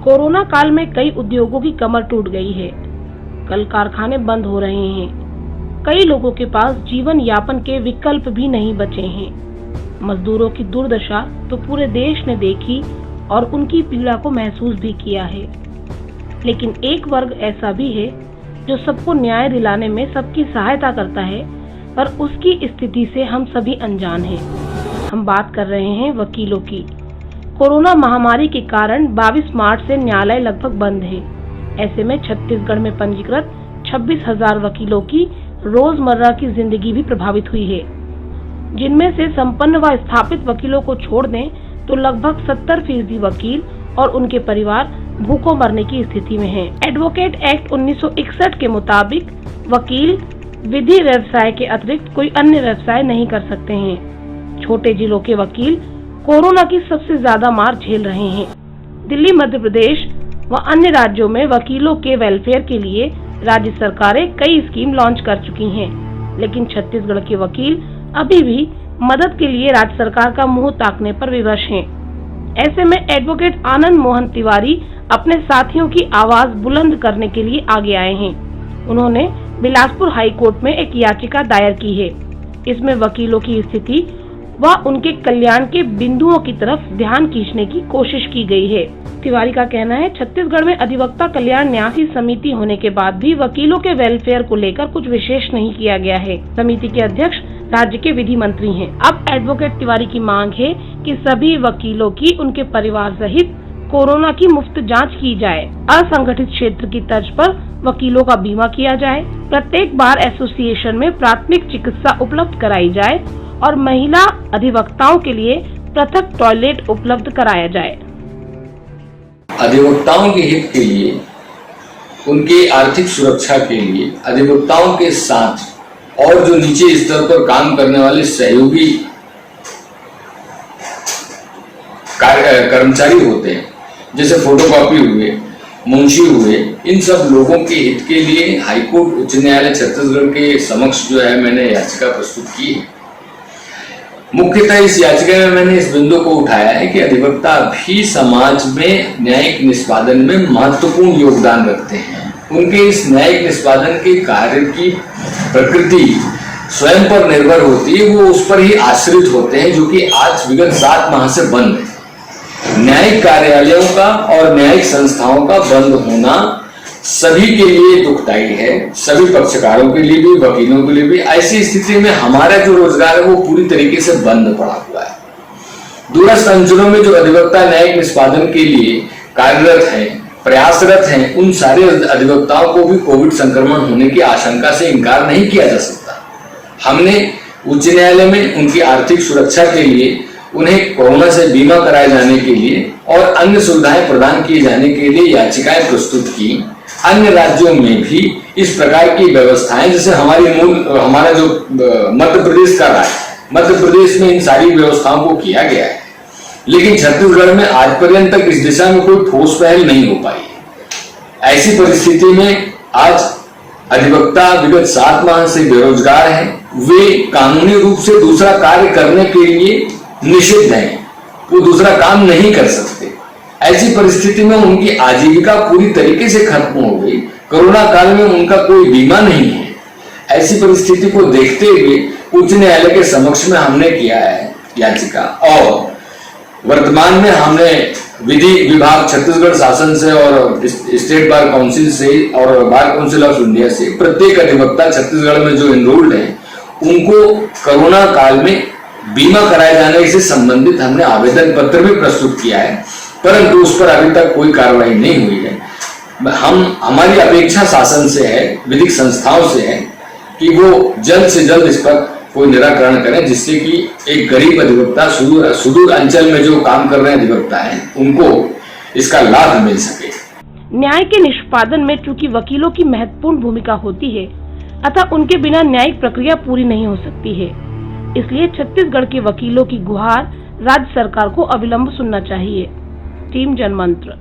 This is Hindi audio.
कोरोना काल में कई उद्योगों की कमर टूट गई है। कल कारखाने बंद हो रहे हैं। कई लोगों के पास जीवन यापन के विकल्प भी नहीं बचे हैं। मजदूरों की दुर्दशा तो पूरे देश ने देखी और उनकी पीड़ा को महसूस भी किया है। लेकिन एक वर्ग ऐसा भी है जो सबको न्याय दिलाने में सबकी सहायता करता है, पर उसकी स्थिति से हम सभी अनजान हैं। हम बात कर रहे हैं वकीलों की। कोरोना महामारी के कारण 22 मार्च से न्यायालय लगभग बंद है। ऐसे में छत्तीसगढ़ में पंजीकृत 26,000 वकीलों की रोजमर्रा की जिंदगी भी प्रभावित हुई है। जिनमें से संपन्न व स्थापित वकीलों को छोड़ दें तो लगभग 70% वकील और उनके परिवार भूखों मरने की स्थिति में हैं। एडवोकेट एक्ट 1961 के मुताबिक वकील विधि व्यवसाय के अतिरिक्त कोई अन्य व्यवसाय नहीं कर सकते हैं। छोटे जिलों के वकील कोरोना की सबसे ज्यादा मार झेल रहे हैं। दिल्ली, मध्य प्रदेश व अन्य राज्यों में वकीलों के वेलफेयर के लिए राज्य सरकारें कई स्कीम लॉन्च कर चुकी हैं, लेकिन छत्तीसगढ़ के वकील अभी भी मदद के लिए राज्य सरकार का मुंह ताकने पर विवश हैं। ऐसे में एडवोकेट आनंद मोहन तिवारी अपने साथियों की आवाज बुलंद करने के लिए आगे आए हैं। उन्होंने बिलासपुर हाई कोर्ट में एक याचिका दायर की है। इसमें वकीलों की स्थिति व उनके कल्याण के बिंदुओं की तरफ ध्यान खींचने की कोशिश की गई है। तिवारी का कहना है, छत्तीसगढ़ में अधिवक्ता कल्याण न्यासी समिति होने के बाद भी वकीलों के वेलफेयर को लेकर कुछ विशेष नहीं किया गया है। समिति के अध्यक्ष राज्य के विधि मंत्री हैं। अब एडवोकेट तिवारी की मांग है कि सभी वकीलों की उनके परिवार सहित कोरोना की मुफ्त जांच की जाए। असंगठित क्षेत्र की तर्ज पर वकीलों का बीमा किया जाए। प्रत्येक बार एसोसिएशन में प्राथमिक चिकित्सा उपलब्ध कराई जाए और महिला अधिवक्ताओं के लिए पृथक टॉयलेट उपलब्ध कराया जाए। अधिवक्ताओं के हित के लिए, उनकी आर्थिक सुरक्षा के लिए अधिवक्ताओं के साथ और जो नीचे स्तर पर काम करने वाले सहयोगी कर्मचारी होते हैं, जैसे फोटोकॉपी हुए, मुंशी हुए, इन सब लोगों के हित के लिए हाईकोर्ट उच्च न्यायालय छत्तीसगढ़ के समक्ष जो है मैंने याचिका प्रस्तुत की है। मुख्यतः इस याचिका में मैंने इस बिंदु को उठाया है कि अधिवक्ता भी समाज में न्यायिक निष्पादन में महत्वपूर्ण योगदान रखते हैं। उनके इस न्यायिक निष्पादन के कार्य की प्रकृति स्वयं पर निर्भर होती है, वो उस पर ही आश्रित होते हैं, जो कि आज विगत 7 माह से बंद है। न्यायिक कार्यालयों का और न्यायिक संस्थाओं का बंद होना सभी के लिए दुखदायी है, सभी पक्षकारों के लिए भी, वकीलों के लिए भी। ऐसी स्थिति में हमारा जो रोजगार है वो पूरी तरीके से बंद पड़ा हुआ है। दूरस्थ अंचलों में जो अधिवक्ता न्यायिक निष्पादन के लिए कार्यरत हैं, प्रयासरत हैं, उन सारे अधिवक्ताओं को भी कोविड संक्रमण होने की आशंका से इनकार नहीं किया जा सकता। हमने उच्च न्यायालय में उनकी आर्थिक सुरक्षा के लिए, उन्हें कोरोना से बीमा कराए जाने के लिए और अन्य सुविधाएं प्रदान किए जाने के लिए याचिकाएं प्रस्तुत की। अन्य राज्यों में भी इस प्रकार की व्यवस्थाएं, जैसे हमारा जो मध्य प्रदेश का राज्य, मध्य प्रदेश में इन सारी व्यवस्थाओं को किया गया है, लेकिन छत्तीसगढ़ में आज पर्यंत तक इस दिशा में कोई ठोस पहल नहीं हो पाई है। ऐसी परिस्थिति में आज अधिवक्ता विगत 7 माह से बेरोजगार है। वे कानूनी रूप से दूसरा कार्य करने के लिए निषिद्ध हैं, वो दूसरा काम नहीं कर सकते। ऐसी परिस्थिति में उनकी आजीविका पूरी तरीके से खत्म हो गई। कोरोना काल में उनका कोई बीमा नहीं है। ऐसी परिस्थिति को देखते हुए उच्च न्यायालय के समक्ष में हमने किया है याचिका, और वर्तमान में हमने विधि विभाग छत्तीसगढ़ शासन से और स्टेट बार काउंसिल से और बार काउंसिल ऑफ इंडिया से प्रत्येक अधिवक्ता छत्तीसगढ़ में जो एनरोल्ड है उनको कोरोना काल में बीमा कराए जाने से संबंधित हमने आवेदन पत्र भी प्रस्तुत किया है, परंतु उस पर अभी तक कोई कार्रवाई नहीं हुई है। हमारी अपेक्षा शासन से है, विधिक संस्थाओं से है कि वो जल्द से जल्द इस पर कोई निराकरण करें, जिससे कि एक गरीब अधिवक्ता, सुदूर अंचल में जो काम कर रहे हैं अधिवक्ता हैं, उनको इसका लाभ मिल सके। न्याय के निष्पादन में चूंकि वकीलों की महत्वपूर्ण भूमिका होती है, अतः उनके बिना न्यायिक प्रक्रिया पूरी नहीं हो सकती है। इसलिए छत्तीसगढ़ के वकीलों की गुहार राज्य सरकार को अविलंब सुनना चाहिए। टीम जनमंत्र।